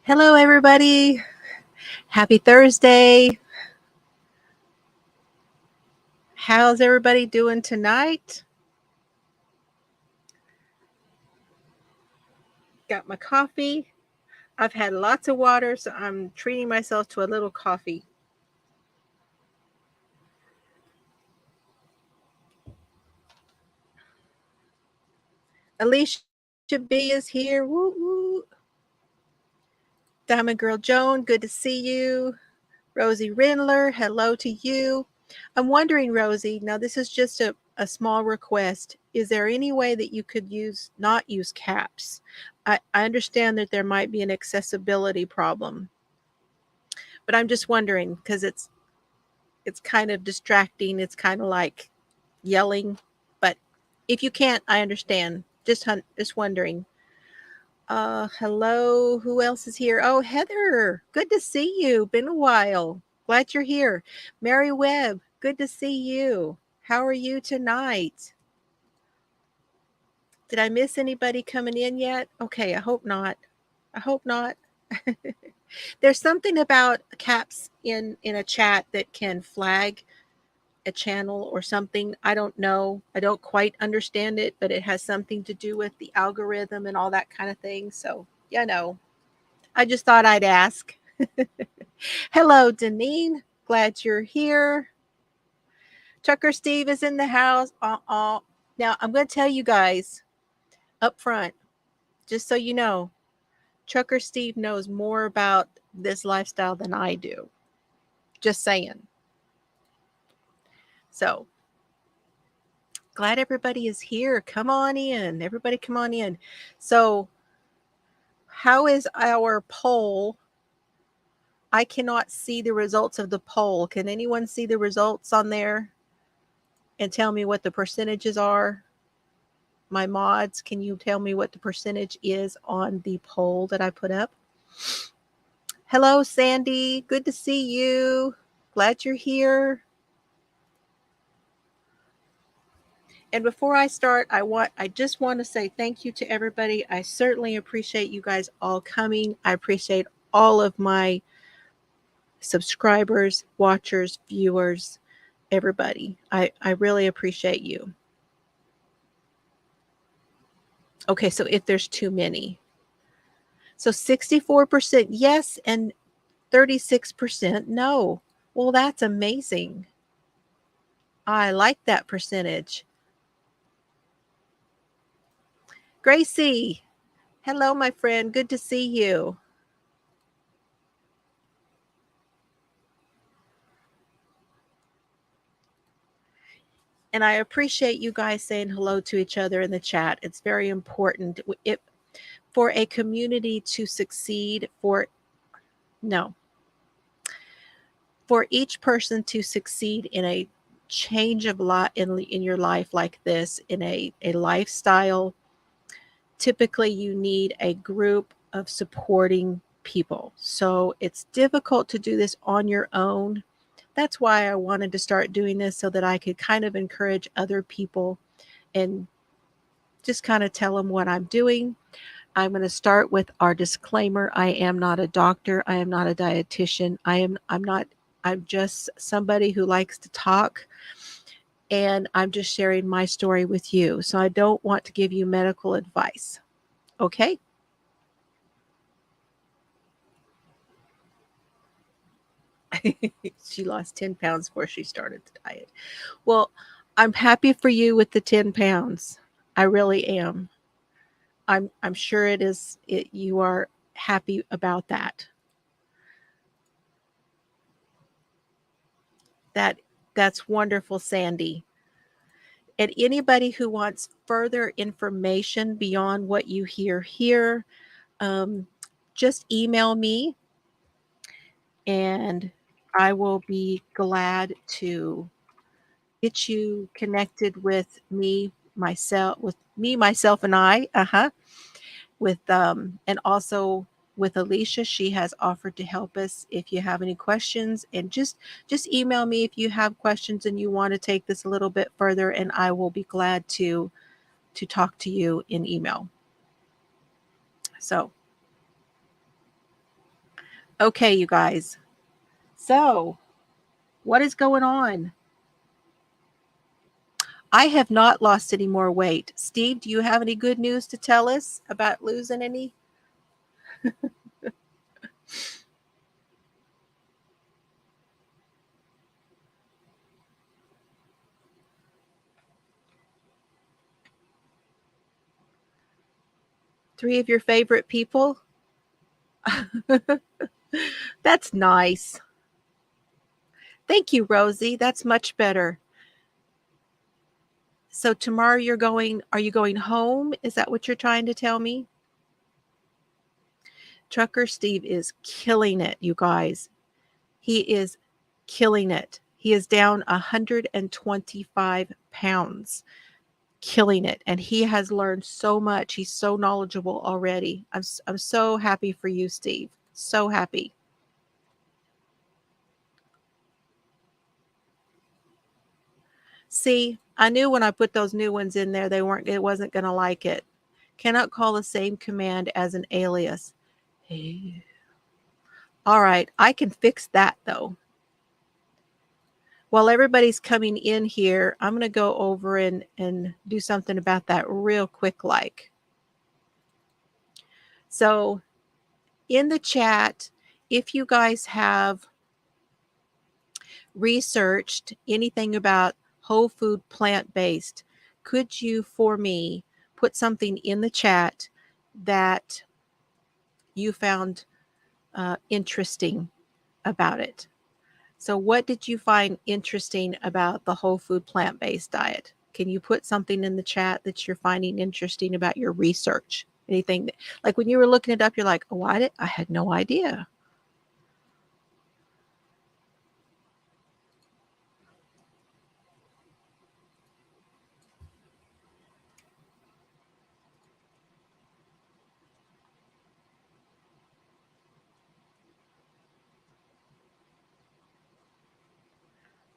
Hello, everybody. Happy Thursday. How's everybody doing tonight? Got my coffee. I've had lots of water, so I'm treating myself to a little coffee. Alicia B is here. Woo woo. Diamond Girl Joan, good to see you. Rosie Rindler, hello to you. I'm wondering, Rosie, now this is just a small request. Is there any way that you could not use caps? I understand that there might be an accessibility problem, but I'm just wondering because it's kind of distracting. It's kind of like yelling, but if you can't, I understand. Just wondering. Hello, who else is here? Oh, Heather, good to see you. Been a while. Glad you're here. Mary Webb, good to see you. How are you tonight? Did I miss anybody coming in yet? Okay, I hope not. I hope not. There's something about caps in a chat that can flag a channel or something. I don't know. I don't quite understand it, but it has something to do with the algorithm and all that kind of thing. So, I just thought I'd ask. Hello, Deneen. Glad you're here. Trucker Steve is in the house. Now, I'm going to tell you guys up front, just so you know, Trucker Steve knows more about this lifestyle than I do. Just saying. So, glad everybody is here. Come on in. Everybody come on in. So, how is our poll? I cannot see the results of the poll. Can anyone see the results on there and tell me what the percentages are? My mods, can you tell me what the percentage is on the poll that I put up? Hello, Sandy. Good to see you. Glad you're here. And before I start, I just want to say thank you to everybody. I certainly appreciate you guys all coming. I appreciate all of my subscribers, watchers, viewers, everybody. I really appreciate you. Okay, so if there's too many. So 64% yes and 36% no. Well, that's amazing. I like that percentage. Gracie, hello, my friend. Good to see you. And I appreciate you guys saying hello to each other in the chat. It's very important. For a community to succeed, for each person to succeed in a change of lot in your life like this, in a lifestyle, typically you need a group of supporting people. So it's difficult to do this on your own. That's why I wanted to start doing this, so that I could kind of encourage other people and just kind of tell them what I'm doing. I'm going to start with our disclaimer. I am not a doctor. I am not a dietitian. I'm just somebody who likes to talk, and I'm just sharing my story with you. So I don't want to give you medical advice. Okay? She lost 10 pounds before she started the diet. Well, I'm happy for you with the 10 pounds. I really am. I'm sure you are happy about that. That's wonderful, Sandy. And anybody who wants further information beyond what you hear here, just email me, and I will be glad to get you connected with myself, and I, and also with Alicia. She has offered to help us if you have any questions, and just email me if you have questions and you want to take this a little bit further, and I will be glad to talk to you in email. So Okay, you guys. So, what is going on? I have not lost any more weight. Steve, do you have any good news to tell us about losing any? Three of your favorite people? That's nice. Thank you, Rosie. That's much better. So tomorrow are you going home? Is that what you're trying to tell me? Trucker Steve is killing it, you guys. He is killing it. He is down 125 pounds, killing it. And he has learned so much. He's so knowledgeable already. I'm so happy for you, Steve. So happy. See, I knew when I put those new ones in there, it wasn't going to like it. Cannot call the same command as an alias. Hey. All right, I can fix that though. While everybody's coming in here, I'm going to go over and do something about that real quick like. So in the chat, if you guys have researched anything about whole food plant-based, could you for me put something in the chat that you found interesting about it? So what did you find interesting about the whole food plant-based diet? Can you put something in the chat that you're finding interesting about your research? Anything that, like when you were looking it up, you're like, oh, I had no idea.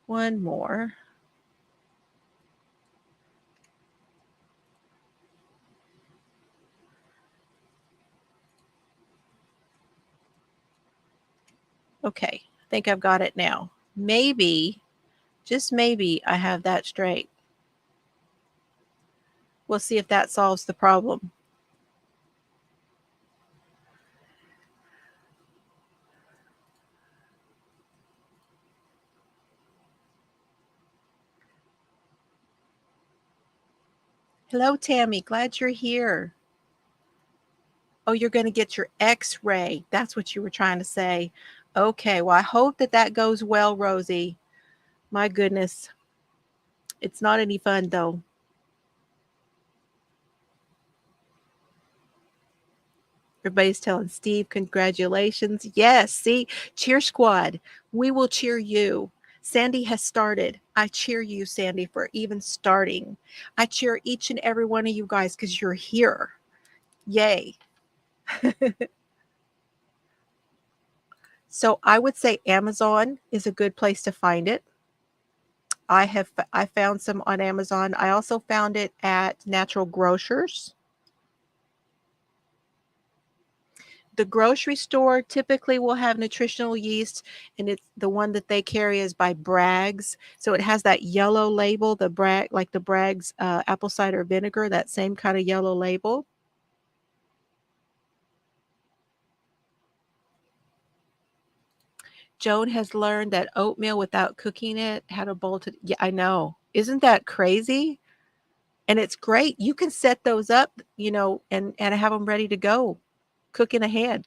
One more. Okay, I think I've got it now. Maybe, just maybe, I have that straight. We'll see if that solves the problem. Hello, Tammy. Glad you're here. Oh, you're going to get your x-ray. That's what you were trying to say. Okay, well, I hope that that goes well, Rosie. My goodness. It's not any fun, though. Everybody's telling Steve, congratulations. Yes, see, cheer squad. We will cheer you. Sandy has started. I cheer you, Sandy, for even starting. I cheer each and every one of you guys because you're here. Yay. So I would say Amazon is a good place to find it. I found some on Amazon. I also found it at natural grocers. The grocery store typically will have nutritional yeast, and it's the one that they carry is by Bragg's. So it has that yellow label, like the Bragg's apple cider vinegar, that same kind of yellow label. Joan has learned that oatmeal without cooking it, how to bolt it. Yeah, I know. Isn't that crazy? And it's great. You can set those up, and have them ready to go, cooking ahead.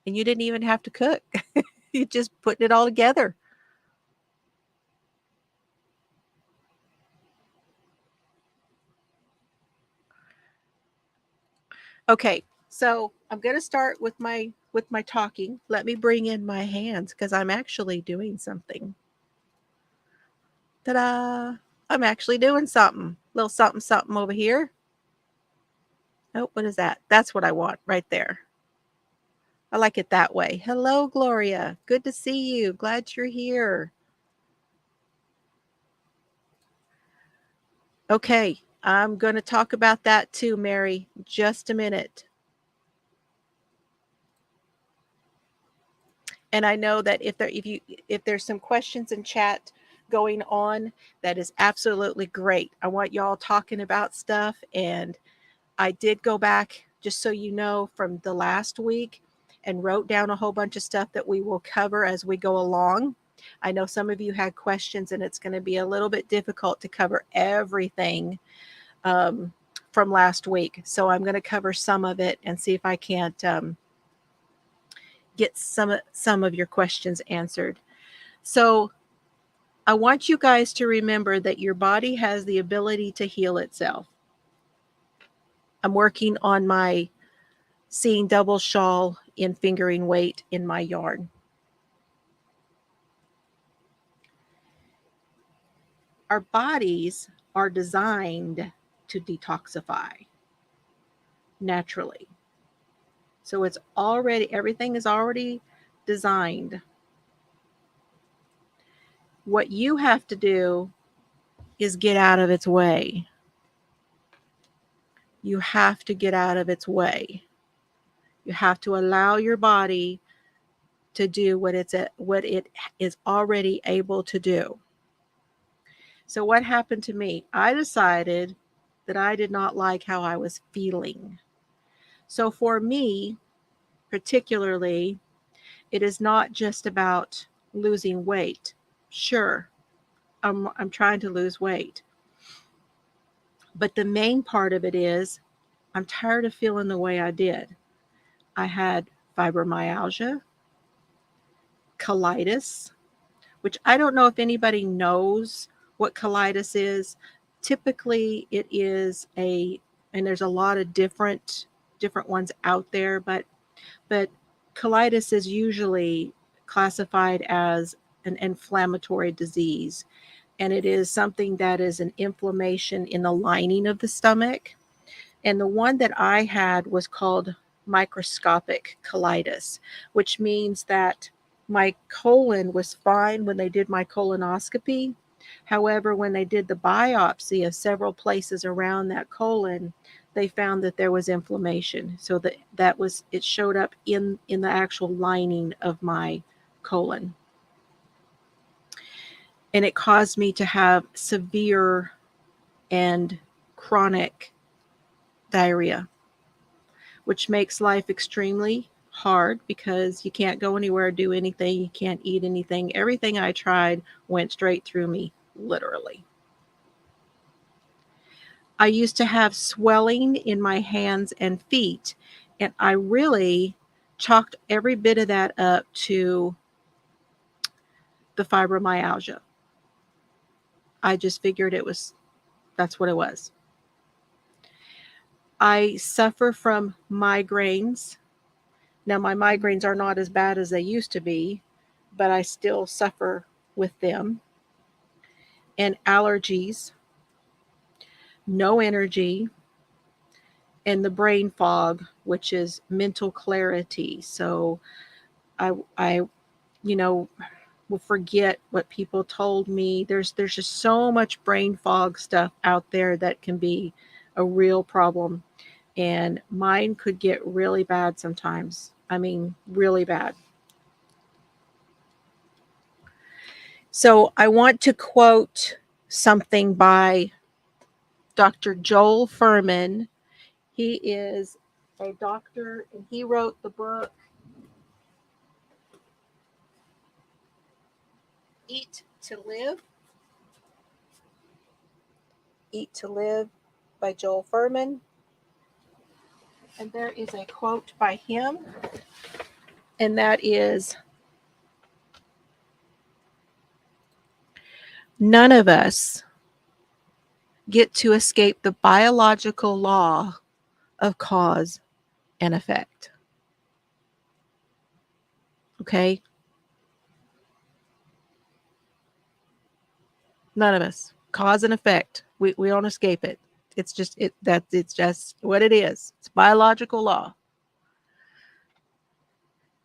And you didn't even have to cook. You just putting it all together. Okay, so I'm going to start with my talking. Let me bring in my hands because I'm actually doing something. Ta-da! I'm actually doing something. Little something something over here. Oh, what is that? That's what I want right there. I like it that way. Hello, Gloria. Good to see you. Glad you're here. Okay, I'm going to talk about that too, Mary. Just a minute. And I know that if there's some questions in chat going on, that is absolutely great. I want y'all talking about stuff. And I did go back, just so you know, from the last week and wrote down a whole bunch of stuff that we will cover as we go along. I know some of you had questions, and it's going to be a little bit difficult to cover everything from last week. So I'm going to cover some of it and see if I can't get some of your questions answered. So I want you guys to remember that your body has the ability to heal itself. I'm working on my seeing double shawl in fingering weight in my yard. Our bodies are designed to detoxify naturally. So everything is already designed. What you have to do is get out of its way. You have to get out of its way. You have to allow your body to do what it is already able to do. So what happened to me? I decided that I did not like how I was feeling. So for me, particularly, it is not just about losing weight. Sure, I'm trying to lose weight. But the main part of it is I'm tired of feeling the way I did. I had fibromyalgia, colitis, which I don't know if anybody knows what colitis is. Typically, it is and there's a lot of different ones out there, but colitis is usually classified as an inflammatory disease, and it is something that is an inflammation in the lining of the stomach. And the one that I had was called microscopic colitis, which means that my colon was fine when they did my colonoscopy. However, when they did the biopsy of several places around that colon, they found that there was inflammation. So it showed up in the actual lining of my colon. And it caused me to have severe and chronic diarrhea, which makes life extremely hard because you can't go anywhere, do anything, you can't eat anything. Everything I tried went straight through me, literally. I used to have swelling in my hands and feet, and I really chalked every bit of that up to the fibromyalgia. I just figured that's what it was. I suffer from migraines. Now, my migraines are not as bad as they used to be, but I still suffer with them. And allergies, no energy, and the brain fog, which is mental clarity. So I will forget what people told me. There's just so much brain fog stuff out there that can be a real problem. And mine could get really bad sometimes. I mean, really bad. So I want to quote something by Dr. Joel Fuhrman. He is a doctor, and he wrote the book Eat to Live. Eat to Live by Joel Fuhrman. And there is a quote by him, and that is, "None of us get to escape the biological law of cause and effect." Okay? None of us. Cause and effect. We don't escape it. It's just what it is. It's biological law.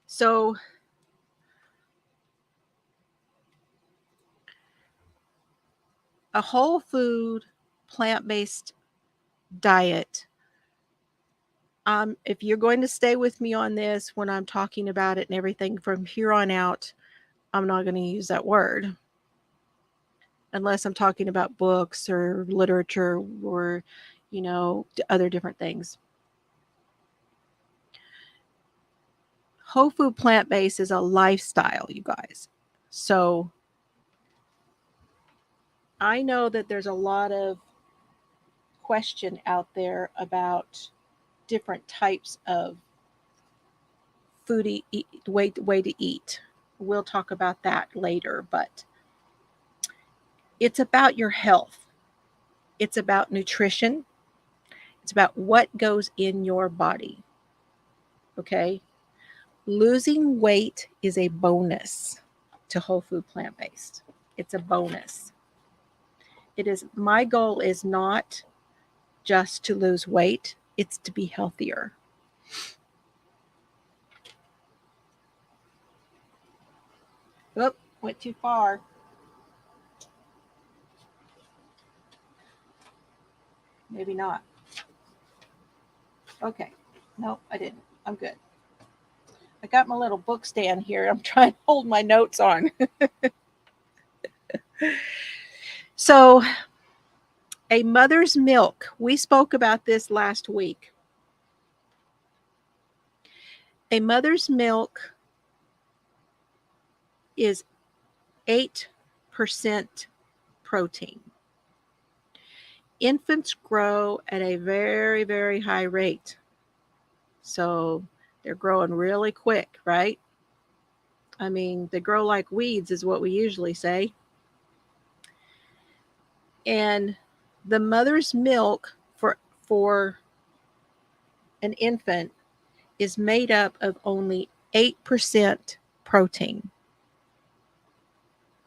So a whole food, plant-based diet If you're going to stay with me on this when I'm talking about it and everything from here on out, I'm not going to use that word unless I'm talking about books or literature or, other different things. Whole food plant-based is a lifestyle, you guys. So I know that there's a lot of question out there about different types of way to eat. We'll talk about that later, but it's about your health. It's about nutrition. It's about what goes in your body. Okay? Losing weight is a bonus to whole food plant-based. It's a bonus. My goal is not just to lose weight, it's to be healthier. Oop, went too far. Maybe not. Okay. Nope, I didn't. I'm good. I got my little book stand here. I'm trying to hold my notes on. So, a mother's milk. We spoke about this last week. A mother's milk is 8% protein. Infants grow at a very, very high rate. So they're growing really quick, right? I mean, they grow like weeds is what we usually say. And the mother's milk for an infant is made up of only 8% protein.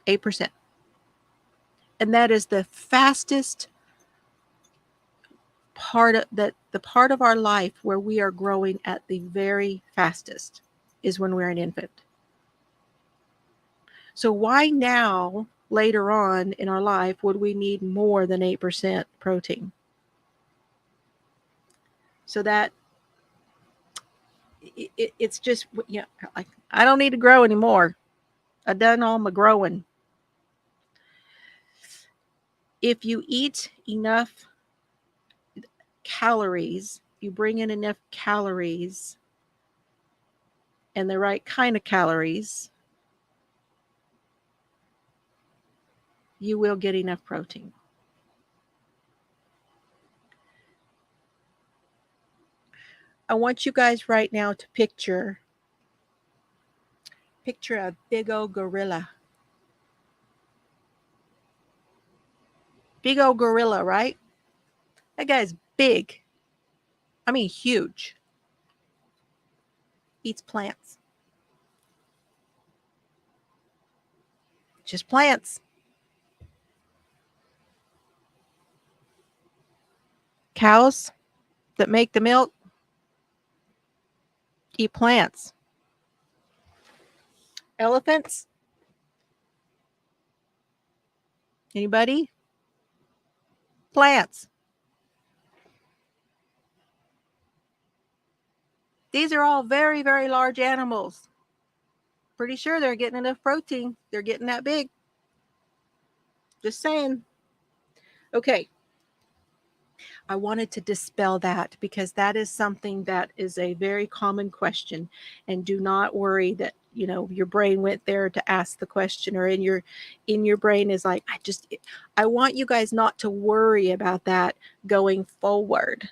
8%. And that is the fastest part of the part of our life where we are growing at the very fastest is when we're an infant. So why now, later on in our life, would we need more than 8% protein? So that it's just, like, I don't need to grow anymore. I've done all my growing. If you eat enough calories, you bring in enough calories and the right kind of calories, you will get enough protein. I want you guys right now to picture a big old gorilla. Big old gorilla, right? That guy's big. I mean, huge. Eats plants. Just plants. Cows that make the milk eat plants. Elephants? Anybody? Plants. These are all very, very large animals. Pretty sure they're getting enough protein. They're getting that big. Just saying. Okay. I wanted to dispel that because that is something that is a very common question. And do not worry that, your brain went there to ask the question, or in your brain is like, I want you guys not to worry about that going forward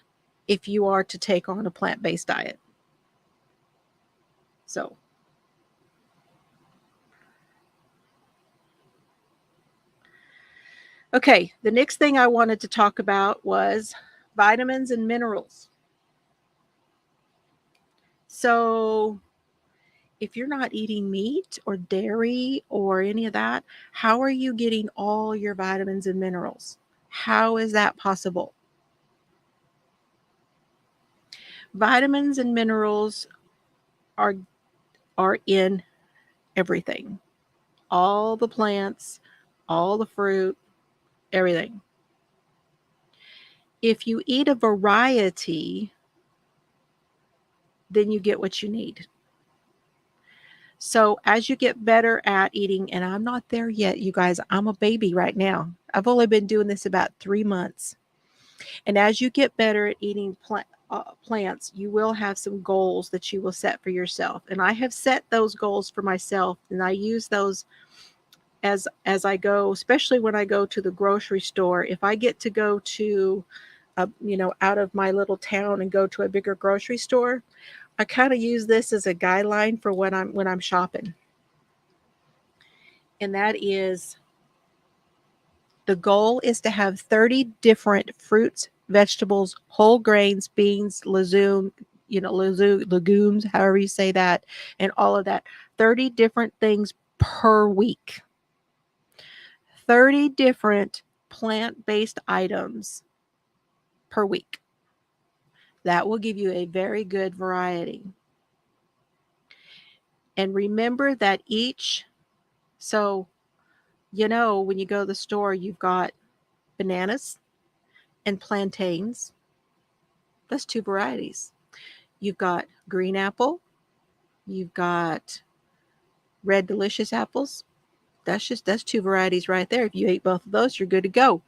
if you are to take on a plant-based diet. So, okay, the next thing I wanted to talk about was vitamins and minerals. So, if you're not eating meat or dairy or any of that, how are you getting all your vitamins and minerals? How is that possible? Vitamins and minerals are in everything. All the plants, all the fruit, everything. If you eat a variety then you get what you need. So as you get better at eating, and I'm not there yet, you guys, I'm a baby right now. I've only been doing this about 3 months. And as you get better at eating plants, you will have some goals that you will set for yourself. And I have set those goals for myself, and I use those as I go, especially when I go to the grocery store. If I get to go to out of my little town and go to a bigger grocery store, I kind of use this as a guideline for when I'm shopping. And that is, the goal is to have 30 different fruits, vegetables, whole grains, beans, legumes, however you say that, and all of that. 30 different things per week. 30 different plant-based items per week. That will give you a very good variety. And remember that when you go to the store, you've got bananas and plantains. That's 2 varieties. You've got green apple. You've got red delicious apples. That's 2 varieties right there. If you ate both of those, you're good to go.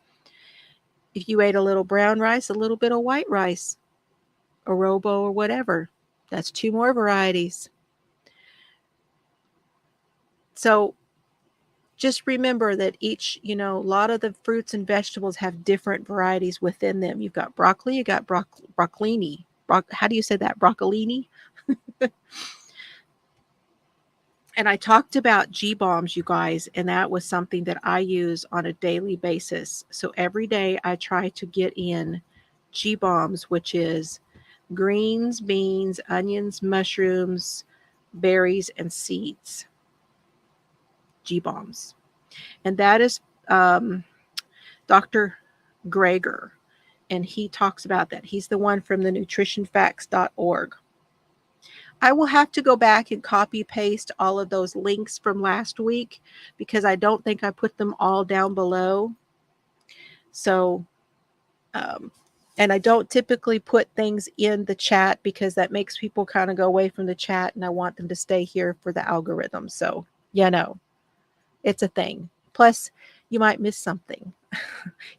If you ate a little brown rice, a little bit of white rice, a robo or whatever, that's 2 more varieties. So just remember that a lot of the fruits and vegetables have different varieties within them. You've got broccoli, you got broccolini. How do you say that? Broccolini? And I talked about G-bombs, you guys, and that was something that I use on a daily basis. So every day I try to get in G-bombs, which is greens, beans, onions, mushrooms, berries, and seeds. G-bombs. And that is Dr. Greger, and he talks about that. He's the one from the nutritionfacts.org. I will have to go back and copy paste all of those links from last week because I don't think I put them all down below. So, and I don't typically put things in the chat because that makes people kind of go away from the chat, and I want them to stay here for the algorithm. So, it's a thing. Plus, you might miss something.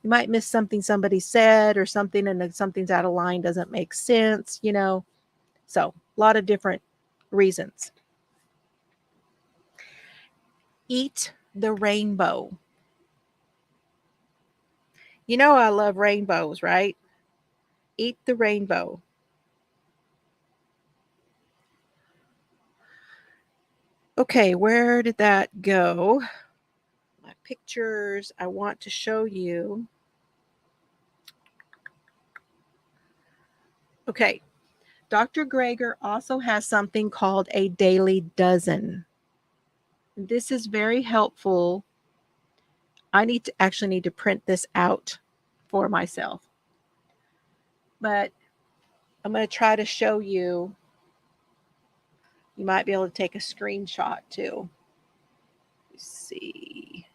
You might miss something somebody said or something, and something's out of line, doesn't make sense, So, a lot of different reasons. Eat the rainbow. I love rainbows, right? Eat the rainbow. Okay, where did that go? My pictures, I want to show you. Okay, Dr. Greger also has something called a daily dozen. This is very helpful. I need to print this out for myself. But I'm going to try to show you. You might be able to take a screenshot too. Let's see.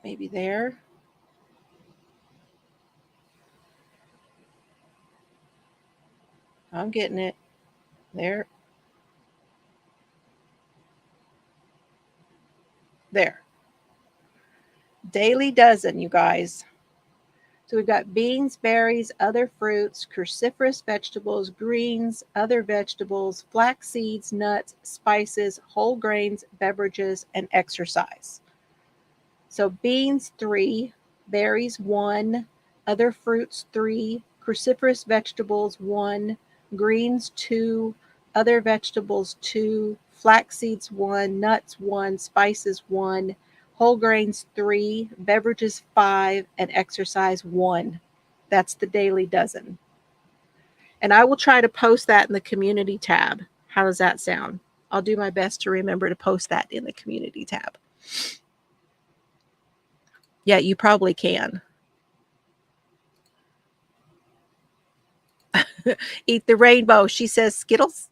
Maybe there. I'm getting it. There. There. Daily dozen, you guys. So we've got beans, berries, other fruits, cruciferous vegetables, greens, other vegetables, flax seeds, nuts, spices, whole grains, beverages, and exercise. So beans 3, berries 1, other fruits 3, cruciferous vegetables 1, greens 2, other vegetables 2, flax seeds 1, nuts 1, spices 1, whole grains 3, beverages 5, and exercise 1. That's the daily dozen. And I will try to post that in the community tab. How does that sound? I'll do my best to remember to post that in the community tab. Yeah, you probably can. Eat the rainbow. She says Skittles.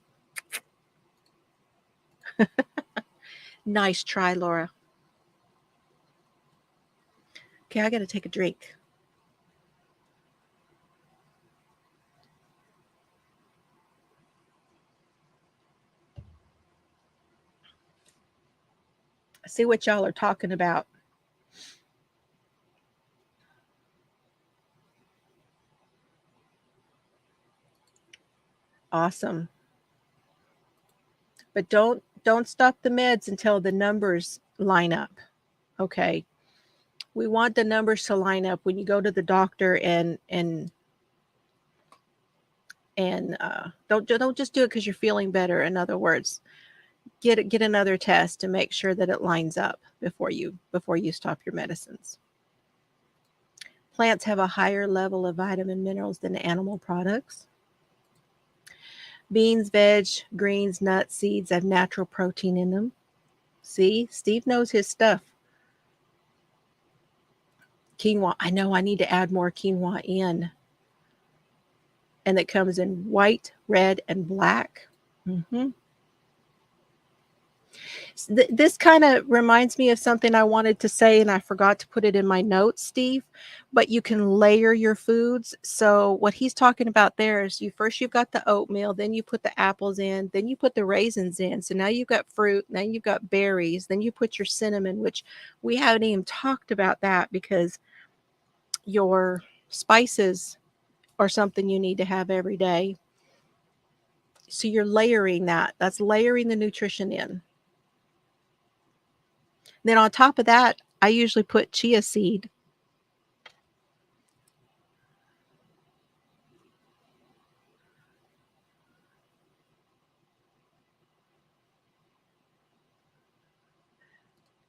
Nice try, Laura. Okay, I got to take a drink. See what y'all are talking about. Awesome. But don't stop the meds until the numbers line up. Okay. We want the numbers to line up when you go to the doctor, and don't just do it because you're feeling better. In other words, get another test to make sure that it lines up before you stop your medicines. Plants have a higher level of vitamin minerals than animal products. Beans, veg, greens, nuts, seeds have natural protein in them. See, Steve knows his stuff. Quinoa, I know I need to add more quinoa in. And it comes in white, red, and black. Mm-hmm. This kind of reminds me of something I wanted to say, and I forgot to put it in my notes, Steve. But you can layer your foods. So what he's talking about there is you've got the oatmeal, then you put the apples in, then you put the raisins in. So now you've got fruit, then you've got berries, then you put your cinnamon, which we haven't even talked about that because your spices are something you need to have every day. So you're layering that. That's layering the nutrition in. Then on top of that, I usually put chia seed.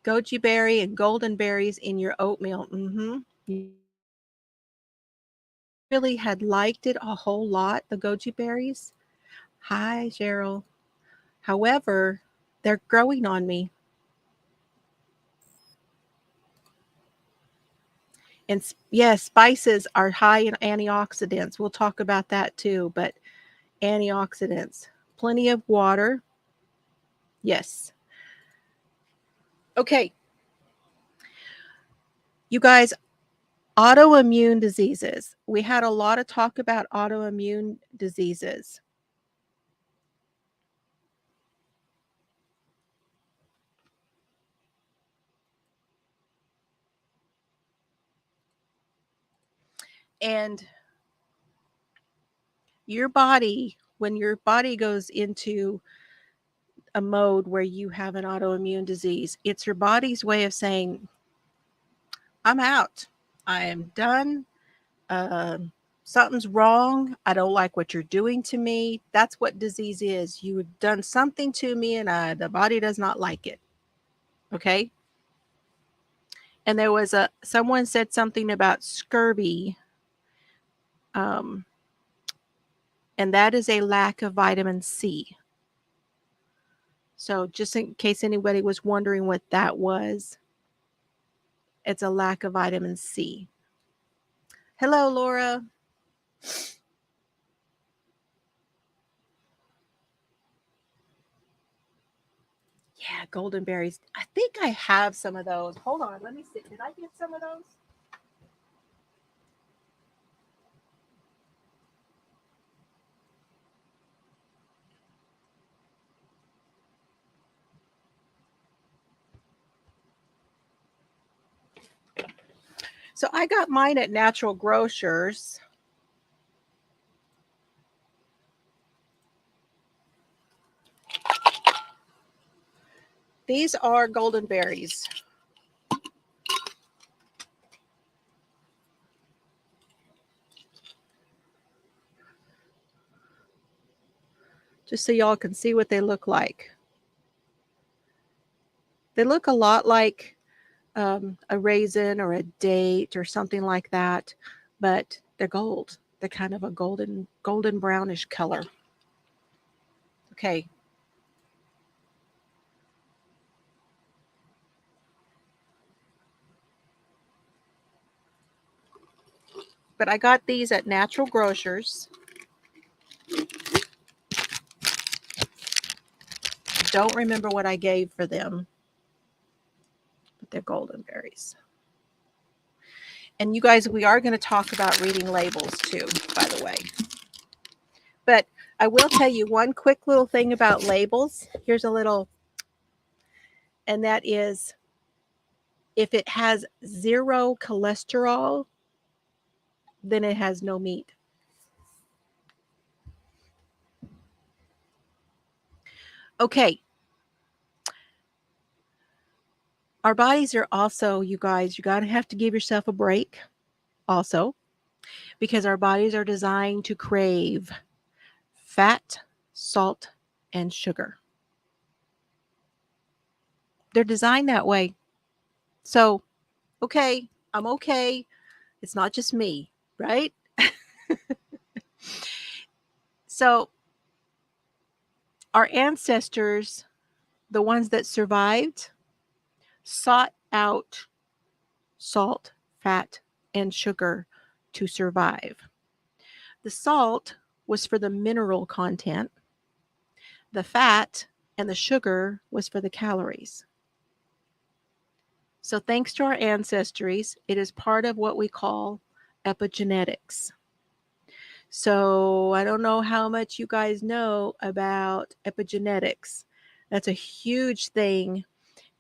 Goji berry and golden berries in your oatmeal. You really had liked it a whole lot, the goji berries. Hi, Cheryl. However, they're growing on me. And yes, spices are high in antioxidants. We'll talk about that too, but antioxidants, plenty of water. Yes. Okay. You guys, autoimmune diseases. We had a lot of talk about autoimmune diseases. And your body, when your body goes into a mode where you have an autoimmune disease, it's your body's way of saying, I'm out. I am done. Something's wrong. I don't like what you're doing to me. That's what disease is. You have done something to me, and the body does not like it. Okay. And there was someone said something about scurvy, and that is a lack of vitamin C. So just in case anybody was wondering what that was, it's a lack of vitamin C. Hello, Laura. Yeah, golden berries. I think I have some of those. Hold on, let me see. Did I get some of those? So I got mine at Natural Grocers. These are golden berries. Just so y'all can see what they look like. They look a lot like a raisin or a date or something like that, but they're gold. They're kind of a golden brownish color. Okay. But I got these at Natural Grocers. Don't remember what I gave for them, but they're golden berries. And you guys, we are going to talk about reading labels too, by the way. But I will tell you one quick little thing about labels. Here's a little and that is if it has 0 cholesterol, then it has no meat. Okay. Our bodies are also, you guys, you got to have to give yourself a break also, because our bodies are designed to crave fat, salt, and sugar. They're designed that way. So, okay, I'm okay. It's not just me, right? So, our ancestors, the ones that survived, sought out salt, fat, and sugar to survive. The salt was for the mineral content, the fat and the sugar was for the calories. So, thanks to our ancestries, it is part of what we call epigenetics. So, I don't know how much you guys know about epigenetics. That's a huge thing,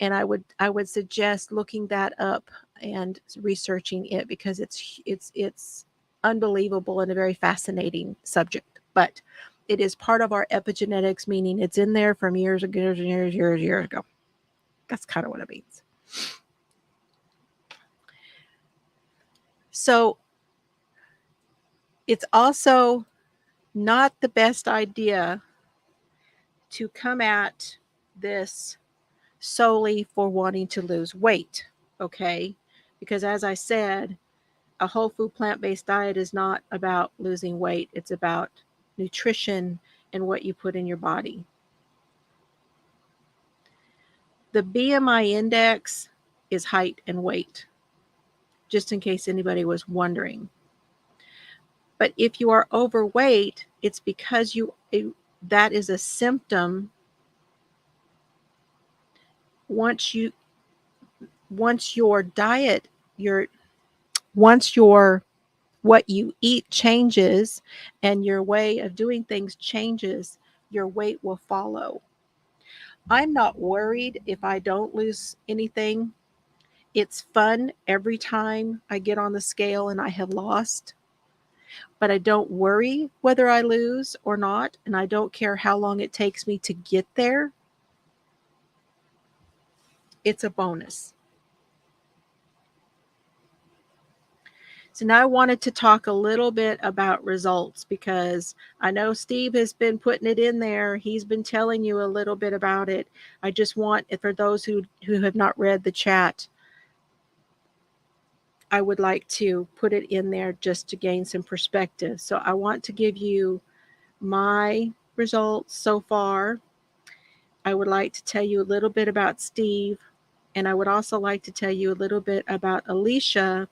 and I would suggest looking that up and researching it, because it's unbelievable and a very fascinating subject. But it is part of our epigenetics, meaning it's in there from years ago. That's kind of what it means. So it's also not the best idea to come at this solely for wanting to lose weight, okay? Because as I said, a whole food plant-based diet is not about losing weight. It's about nutrition and what you put in your body. The BMI index is height and weight, just in case anybody was wondering. But if you are overweight, it's because that is a symptom. Once your diet, what you eat changes and your way of doing things changes, your weight will follow. I'm not worried if I don't lose anything. It's fun every time I get on the scale and I have lost, but I don't worry whether I lose or not, and I don't care how long it takes me to get there. It's a bonus. So now I wanted to talk a little bit about results, because I know Steve has been putting it in there. He's been telling you a little bit about it. I just want, for those who have not read the chat, I would like to put it in there just to gain some perspective. So I want to give you my results so far. I would like to tell you a little bit about Steve, and I would also like to tell you a little bit about Alicia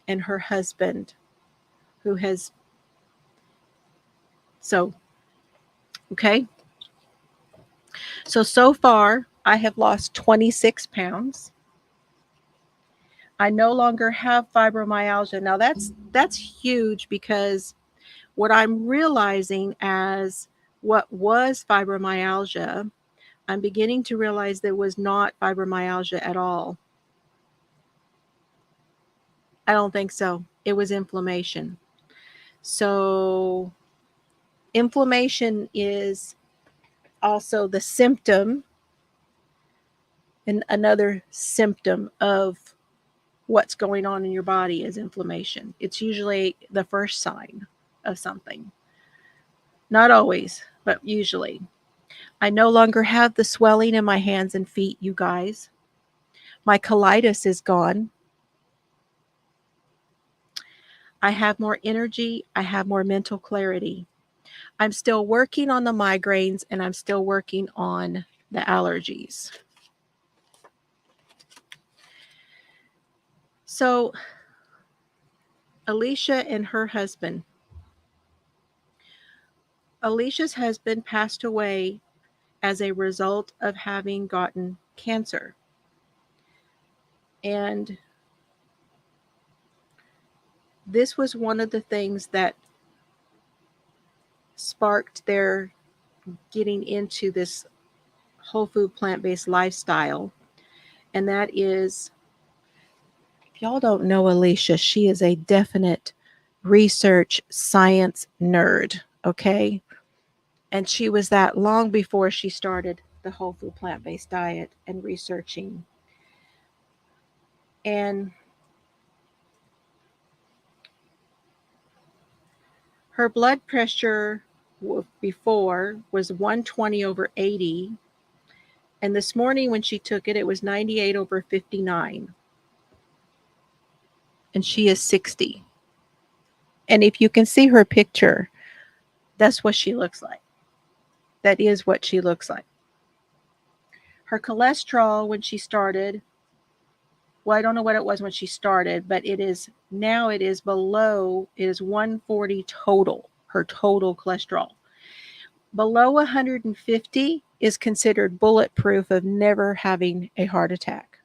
and her husband, who has, okay. So far, I have lost 26 pounds. I no longer have fibromyalgia. Now that's huge, because what I'm realizing as what was fibromyalgia, I'm beginning to realize there was not fibromyalgia at all. I don't think so. It was inflammation. So inflammation is also the symptom, and another symptom of what's going on in your body is inflammation. It's usually the first sign of something. Not always, but usually. I no longer have the swelling in my hands and feet, you guys. My colitis is gone. I have more energy. I have more mental clarity. I'm still working on the migraines, and I'm still working on the allergies. So, Alicia and her husband. Alicia's husband passed away as a result of having gotten cancer. And this was one of the things that sparked their getting into this whole food plant-based lifestyle. And that is, if y'all don't know Alicia, she is a definite research science nerd, okay? And she was that long before she started the whole food plant-based diet and researching. And her blood pressure before was 120 over 80. And this morning when she took it, it was 98 over 59. And she is 60. And if you can see her picture, that's what she looks like. That is what she looks like. Her cholesterol when she started, well, I don't know what it was when she started, but it is below, it is 140 total, her total cholesterol. Below 150 is considered bulletproof of never having a heart attack.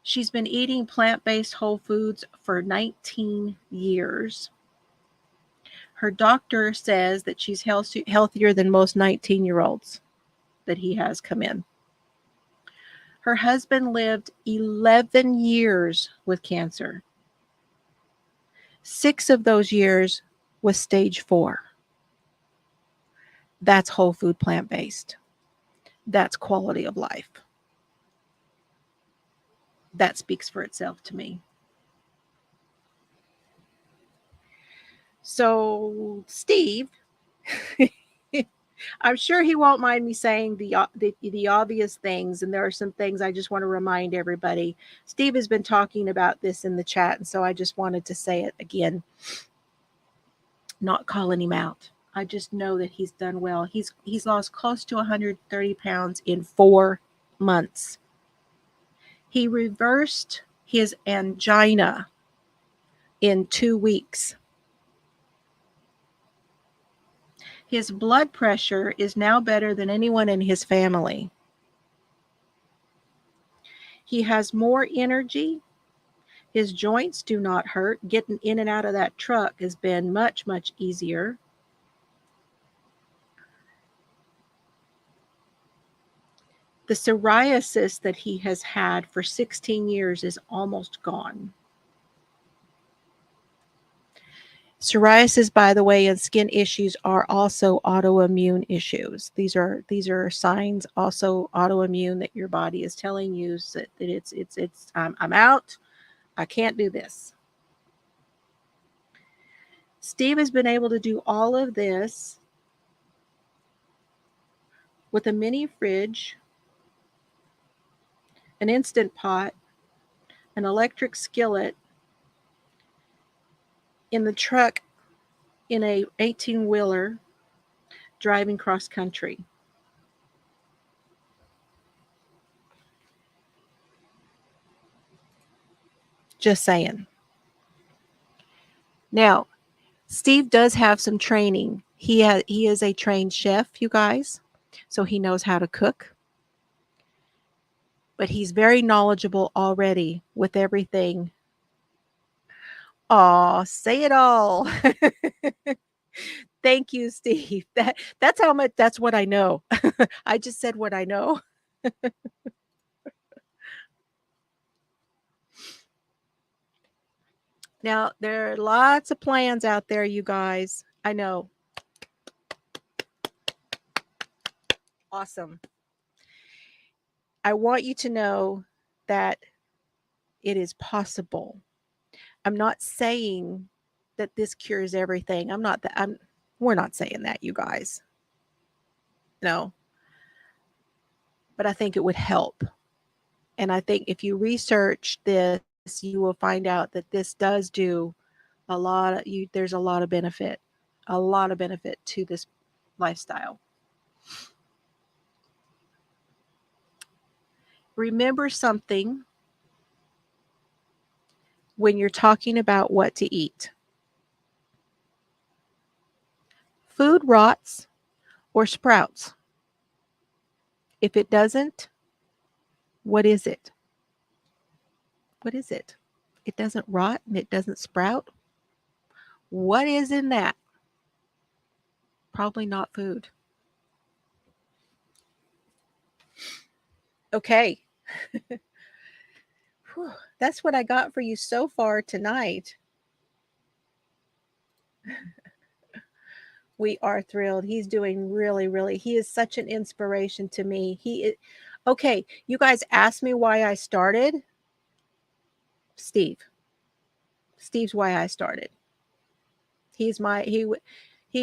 She's been eating plant-based whole foods for 19 years. Her doctor says that she's healthier than most 19-year-olds that he has come in. Her husband lived 11 years with cancer. 6 of those years was stage 4. That's whole food plant-based. That's quality of life. That speaks for itself to me. So, Steve, I'm sure he won't mind me saying the obvious things, and there are some things I just want to remind everybody. Steve has been talking about this in the chat, and so I just wanted to say it again. Not calling him out. I just know that he's done well. He's lost close to 130 pounds in 4 months. He reversed his angina in 2 weeks. His blood pressure is now better than anyone in his family. He has more energy. His joints do not hurt. Getting in and out of that truck has been much, much easier. The psoriasis that he has had for 16 years is almost gone. Psoriasis, by the way, and skin issues are also autoimmune issues. These are signs, also autoimmune, that your body is telling you that it's I'm out. I can't do this. Steve has been able to do all of this with a mini fridge, an Instant Pot, an electric skillet, in the truck, in a 18-wheeler, driving cross country. Just saying. Now, Steve does have some training. He is a trained chef, you guys, so he knows how to cook. But he's very knowledgeable already with everything. Aw, say it all. Thank you, Steve. That's how much, that's what I know. I just said what I know. Now, there are lots of plans out there, you guys. I know. Awesome. I want you to know that it is possible. I'm not saying that this cures everything. We're not saying that, you guys. No. But I think it would help. And I think if you research this, you will find out that this does do there's a lot of benefit to this lifestyle. Remember something when you're talking about what to eat. Food rots or sprouts. If it doesn't, what is it? What is it? It doesn't rot and it doesn't sprout. What is in that? Probably not food. Okay. Whew, that's what I got for you so far tonight. We are thrilled. He's doing really, he is such an inspiration to me. He is, okay, you guys asked me why I started. Steve's why I started. He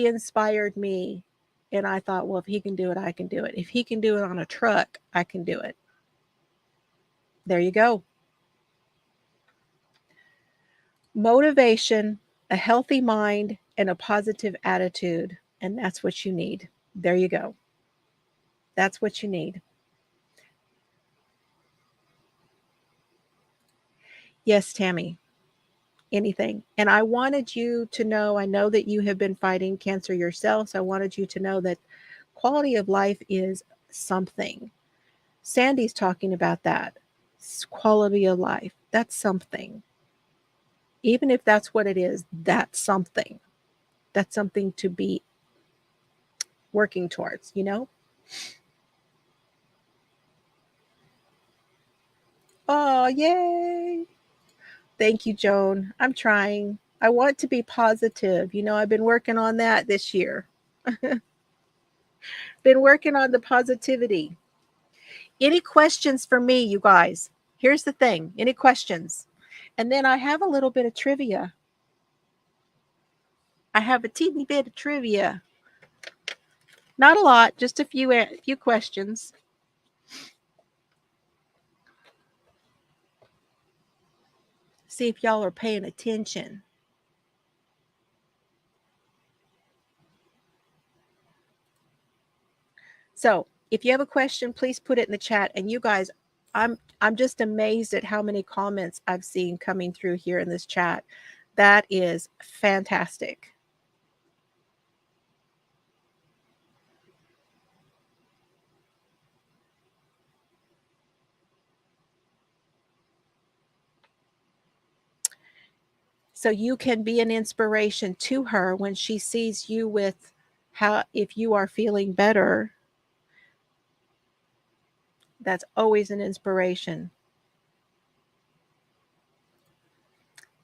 inspired me, and I thought, well, if he can do it, I can do it. If he can do it on a truck, I can do it. There you go. Motivation, a healthy mind, and a positive attitude, and that's what you need. There you go. That's what you need. Yes, Tammy. Anything. And I wanted you to know, I know that you have been fighting cancer yourself, so I wanted you to know that quality of life is something. Sandy's talking about that. Quality of life. That's something. Even if that's what it is, that's something. That's something to be working towards, you know? Oh, yay. Thank you, Joan. I'm trying. I want to be positive. You know, I've been working on that this year. Been working on the positivity. Any questions for me, you guys? Here's the thing. Any questions? And then I have a little bit of trivia. I have a teeny bit of trivia. Not a lot, just a few questions. See if y'all are paying attention. So, if you have a question, please put it in the chat. And you guys, I'm just amazed at how many comments I've seen coming through here in this chat. That is fantastic. So you can be an inspiration to her when she sees you with how, if you are feeling better, that's always an inspiration.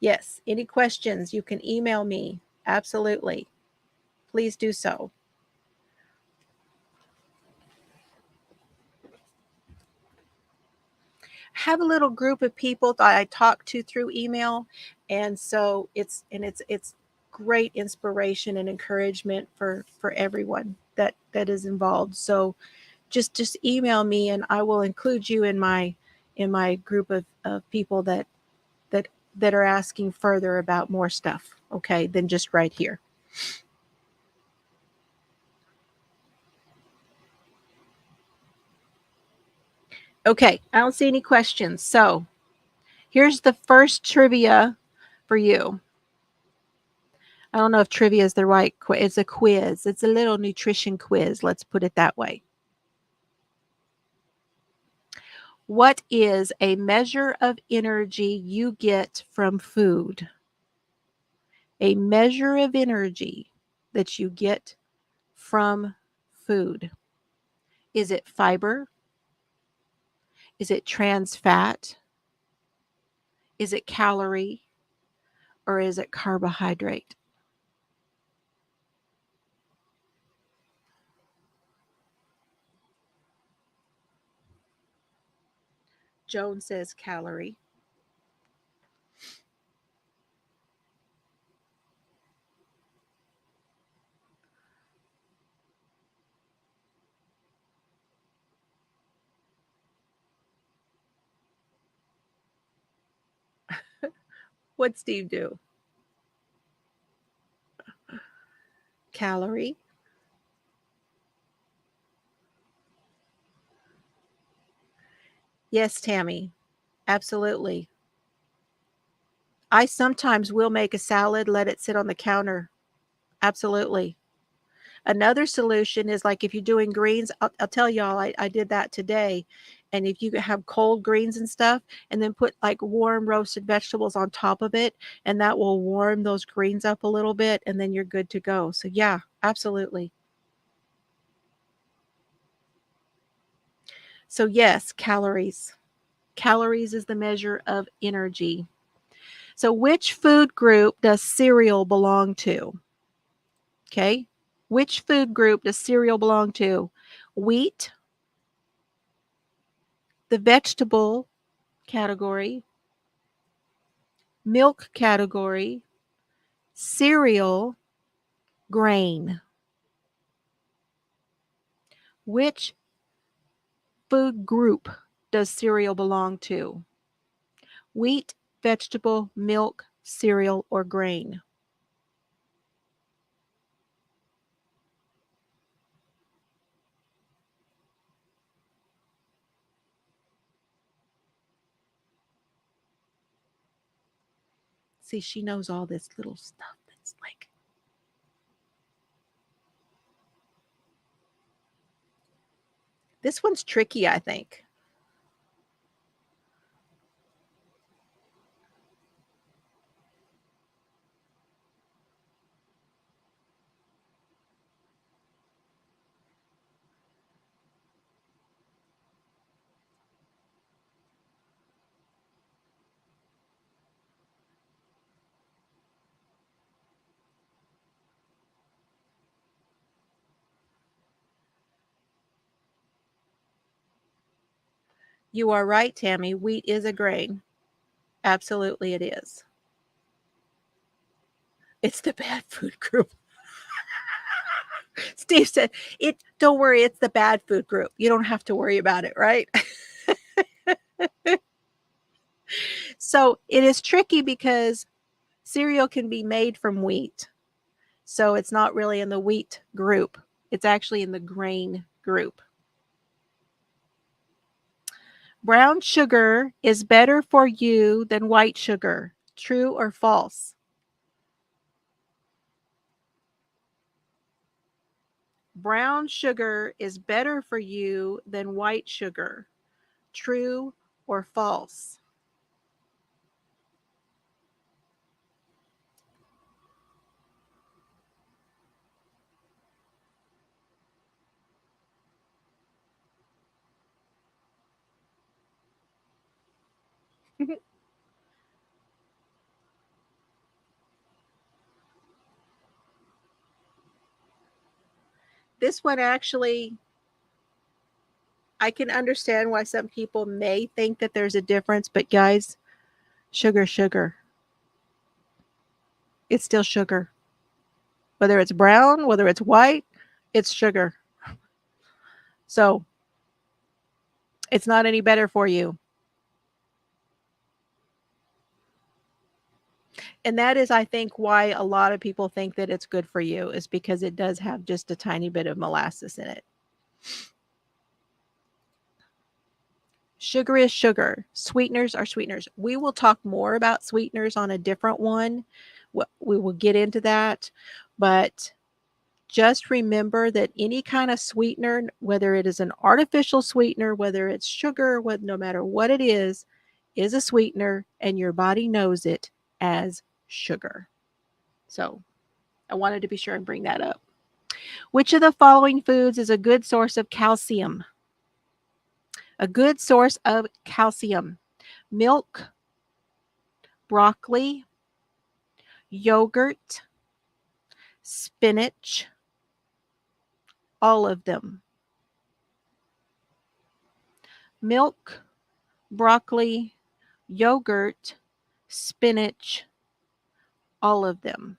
Yes, any questions, you can email me. Absolutely. Please do so. Have a little group of people that I talk to through email, and so it's great inspiration and encouragement for everyone that is involved. So just email me, and I will include you in my group of people that are asking further about more stuff, okay, than just right here. Okay, I don't see any questions. So here's the first trivia for you. I don't know if trivia is the right quiz. It's a quiz. It's a little nutrition quiz. Let's put it that way. What is a measure of energy you get from food? A measure of energy that you get from food. Is it fiber? Is it trans fat? Is it calorie? Or is it carbohydrate? Joan says calorie. What'd Steve do? Calorie. Yes, Tammy. Absolutely. I sometimes will make a salad, let it sit on the counter. Absolutely. Another solution is like if you're doing greens, I'll tell y'all, I did that today. And if you have cold greens and stuff, and then put like warm roasted vegetables on top of it, and that will warm those greens up a little bit, and then you're good to go. So, yeah, absolutely. So yes, calories. Calories is the measure of energy. So which food group does cereal belong to? Okay. Which food group does cereal belong to? Wheat, the vegetable category, milk category, cereal, grain. Which food group does cereal belong to? Wheat, vegetable, milk, cereal, or grain? See, she knows all this little stuff that's like. This one's tricky, I think. You are right, Tammy. Wheat is a grain. Absolutely, it is. It's the bad food group. Steve said, "It. Don't worry, it's the bad food group. You don't have to worry about it, right?" So it is tricky because cereal can be made from wheat. So it's not really in the wheat group. It's actually in the grain group. Brown sugar is better for you than white sugar. True or false? Brown sugar is better for you than white sugar. True or false? This one actually, I can understand why some people may think that there's a difference, but guys, sugar, sugar. It's still sugar. Whether it's brown, whether it's white, it's sugar. So it's not any better for you. And that is, I think, why a lot of people think that it's good for you, is because it does have just a tiny bit of molasses in it. Sugar is sugar. Sweeteners are sweeteners. We will talk more about sweeteners on a different one. We will get into that. But just remember that any kind of sweetener, whether it is an artificial sweetener, whether it's sugar, no matter what it is a sweetener, and your body knows it as sugar. So I wanted to be sure and bring that up. Which of the following foods is a good source of calcium? A good source of calcium. Milk, broccoli, yogurt, spinach, all of them. Milk, broccoli, yogurt, spinach, all of them.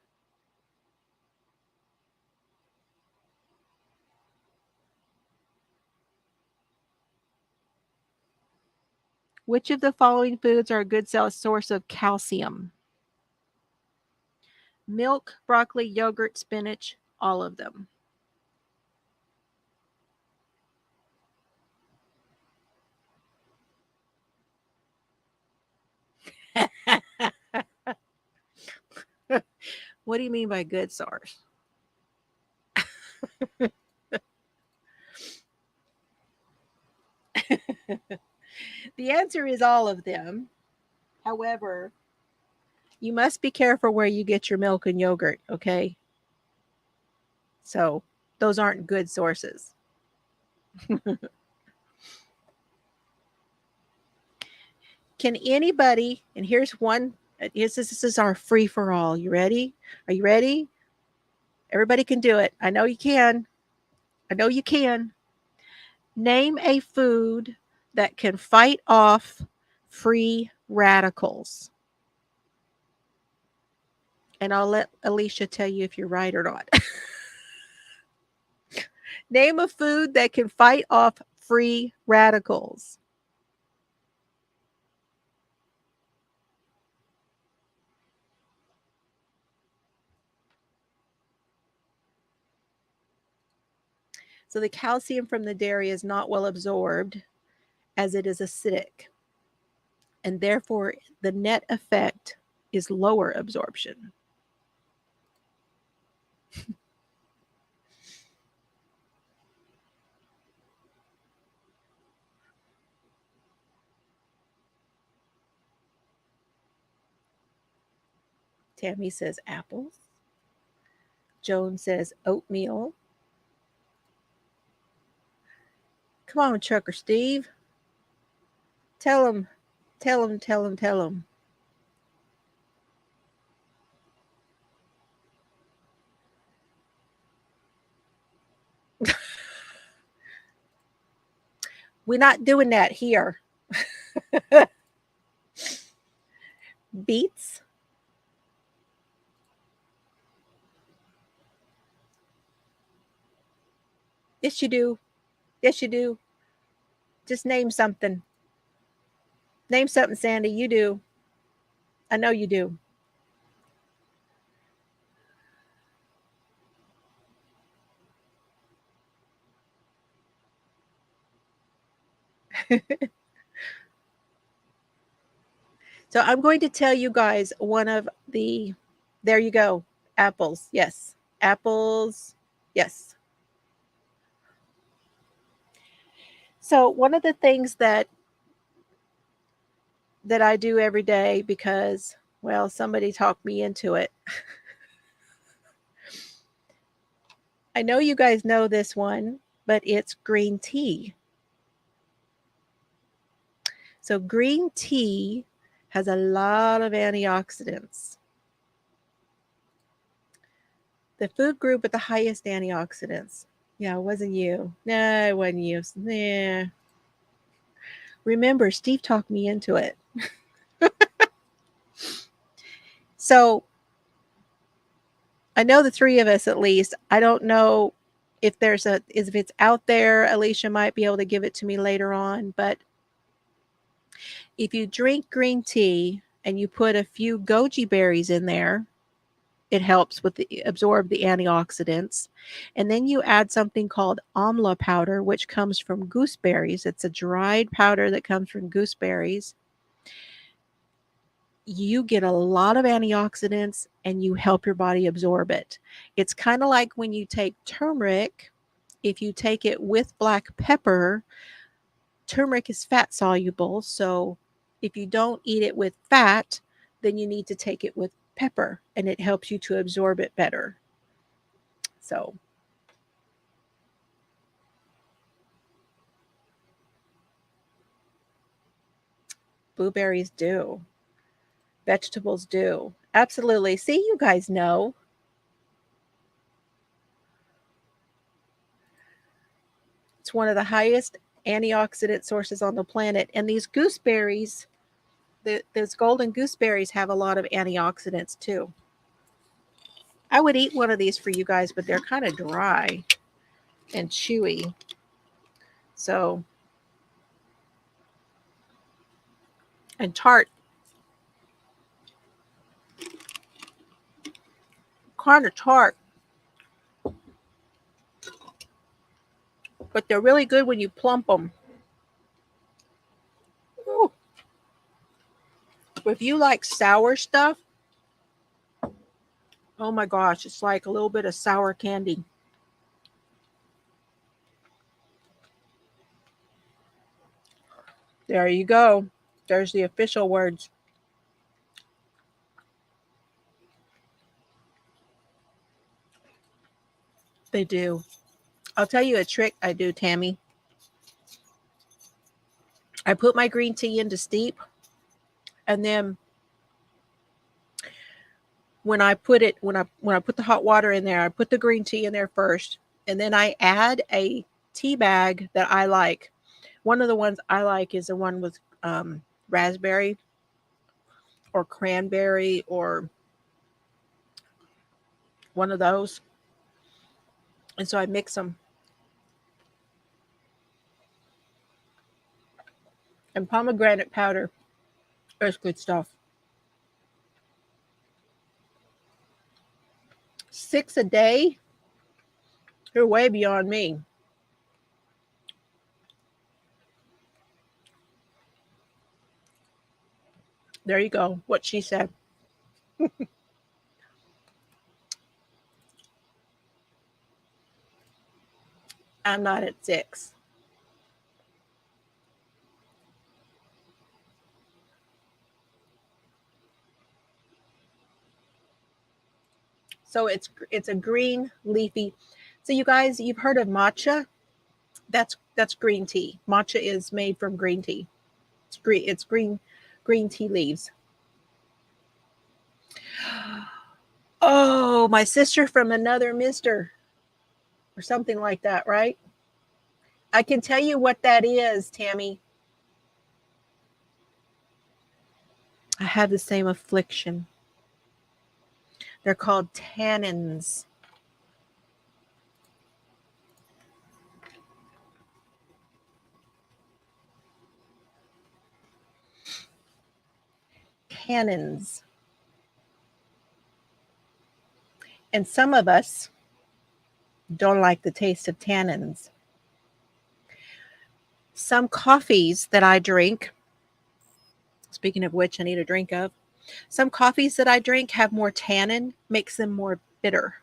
Which of the following foods are a good source of calcium? Milk, broccoli, yogurt, spinach, all of them. What do you mean by good source? The answer is all of them. However, you must be careful where you get your milk and yogurt, okay? So those aren't good sources. Can anybody, and here's one, this is our free for all. You ready? Are you ready? Everybody can do it. I know you can. I know you can. Name a food that can fight off free radicals. And I'll let Alicia tell you if you're right or not. Name a food that can fight off free radicals. So the calcium from the dairy is not well absorbed as it is acidic. And therefore, the net effect is lower absorption. Tammy says apples. Joan says oatmeal. Come on, Trucker Steve. Tell him. We're not doing that here. Beets. Yes, you do. Yes, you do. Just name something. Name something, Sandy. You do. I know you do. So I'm going to tell you guys one of the, there you go. Apples. Yes. Apples. Yes. So one of the things that I do every day because, well, somebody talked me into it. I know you guys know this one, but it's green tea. So green tea has a lot of antioxidants. The food group with the highest antioxidants. Yeah, it wasn't you. No, it wasn't you. Nah. Remember, Steve talked me into it. So I know the three of us at least. I don't know if if it's out there. Alicia might be able to give it to me later on. But if you drink green tea and you put a few goji berries in there, it helps with absorb the antioxidants. And then you add something called amla powder, which comes from gooseberries. It's a dried powder that comes from gooseberries. You get a lot of antioxidants and you help your body absorb it. It's kind of like when you take turmeric, if you take it with black pepper, turmeric is fat soluble. So if you don't eat it with fat, then you need to take it with pepper and it helps you to absorb it better. So blueberries do. Vegetables do. Absolutely. See, you guys know. It's one of the highest antioxidant sources on the planet. And these gooseberries, those golden gooseberries have a lot of antioxidants too. I would eat one of these for you guys, but they're kind of dry and chewy. So, and tart. Kind of tart. But they're really good when you plump them. Ooh. If you like sour stuff, oh my gosh, it's like a little bit of sour candy. There you go. There's the official words. They do. I'll tell you a trick I do, Tammy. I put my green tea into steep And then when I put the hot water in there, I put the green tea in there first, and then I add a tea bag that I like. One of the ones I like is the one with raspberry or cranberry or one of those. And so I mix them. And pomegranate powder is good stuff. 6 a day? You're way beyond me. There you go. What she said. I'm not at 6. So it's a green leafy. So you guys, you've heard of matcha? That's green tea. Matcha is made from green tea. It's green tea leaves. Oh, my sister from another mister or something like that, right? I can tell you what that is, Tammy. I have the same affliction. They're called tannins. Tannins. And some of us don't like the taste of tannins. Some coffees that I drink, speaking of which, I need a drink of. Some coffees that I drink have more tannin, makes them more bitter.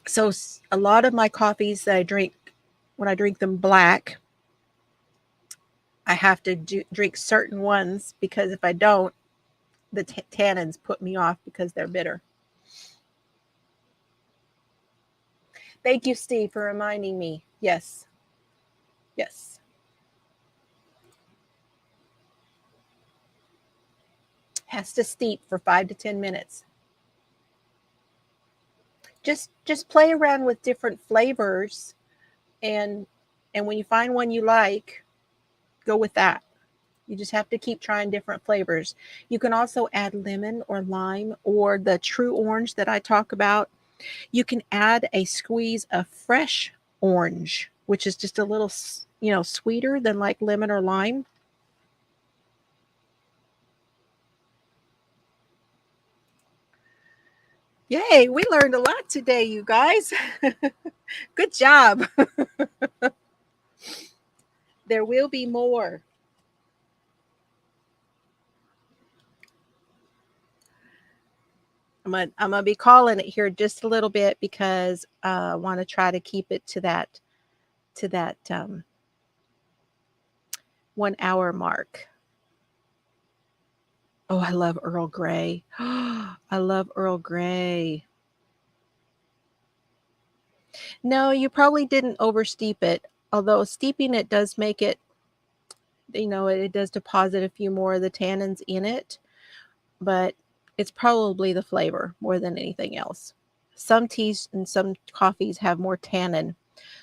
So a lot of my coffees that I drink, when I drink them black, I have to drink certain ones because if I don't, the tannins put me off because they're bitter. Thank you, Steve, for reminding me. Yes. Yes. Has to steep for 5 to 10 minutes. Just play around with different flavors, and when you find one you like, go with that. You just have to keep trying different flavors. You can also add lemon or lime or the true orange that I talk about. You can add a squeeze of fresh orange, which is just a little, sweeter than like lemon or lime. Yay, we learned a lot today, you guys. Good job. There will be more. I'm gonna be calling it here just a little bit because I want to try to keep it to that 1 hour mark. Oh, I love Earl Grey. I love Earl Grey. No, you probably didn't oversteep it. Although steeping it does make it, it does deposit a few more of the tannins in it, but it's probably the flavor more than anything else. Some teas and some coffees have more tannin.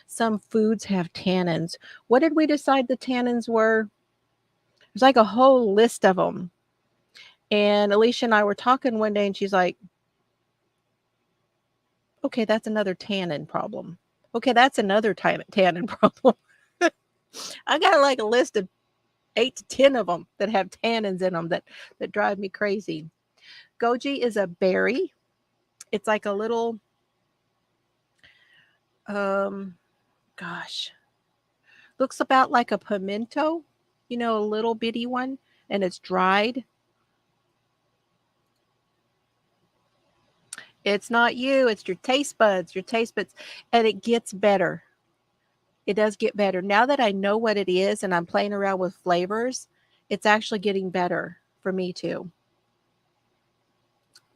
Some foods have tannins. What did we decide the tannins were? There's like a whole list of them. And Alicia and I were talking one day, and she's like, okay, that's another tannin problem. Okay, that's another tannin problem. I got like a list of 8 to 10 of them that have tannins in them that drive me crazy. Goji is a berry. It's like a little, um, gosh, looks about like a pimento, a little bitty one, and it's dried. It's not you, it's your taste buds, and it gets better. It does get better. Now that I know what it is and I'm playing around with flavors, it's actually getting better for me too.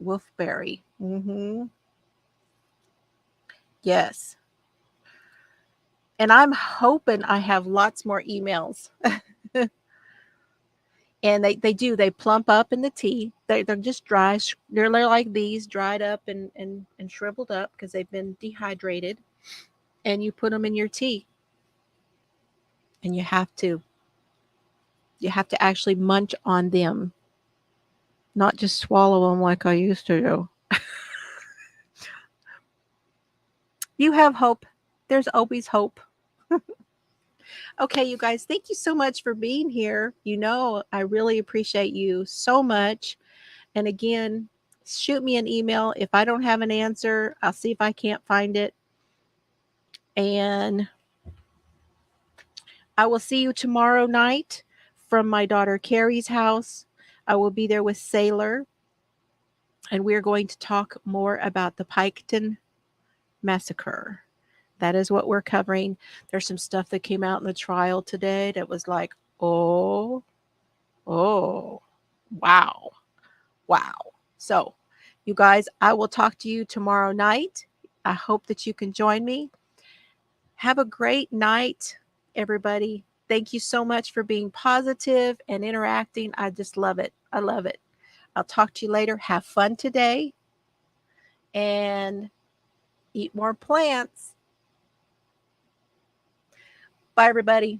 Wolfberry. Mm-hmm. Yes. And I'm hoping I have lots more emails. And they plump up in the tea. They're just dry. They're like these, dried up and shriveled up because they've been dehydrated. And you put them in your tea. And you have to actually munch on them, not just swallow them like I used to do. You have hope. There's always hope. Okay, you guys, thank you so much for being here. You know, I really appreciate you so much. And again, shoot me an email. If I don't have an answer, I'll see if I can't find it. And I will see you tomorrow night from my daughter Carrie's house. I will be there with Sailor. And we're going to talk more about the Piketon Massacre. That is what we're covering. There's some stuff that came out in the trial today that was like, oh, wow. So, you guys, I will talk to you tomorrow night. I hope that you can join me. Have a great night, everybody. Thank you so much for being positive and interacting. I just love it. I love it. I'll talk to you later. Have fun today and eat more plants. Bye, everybody.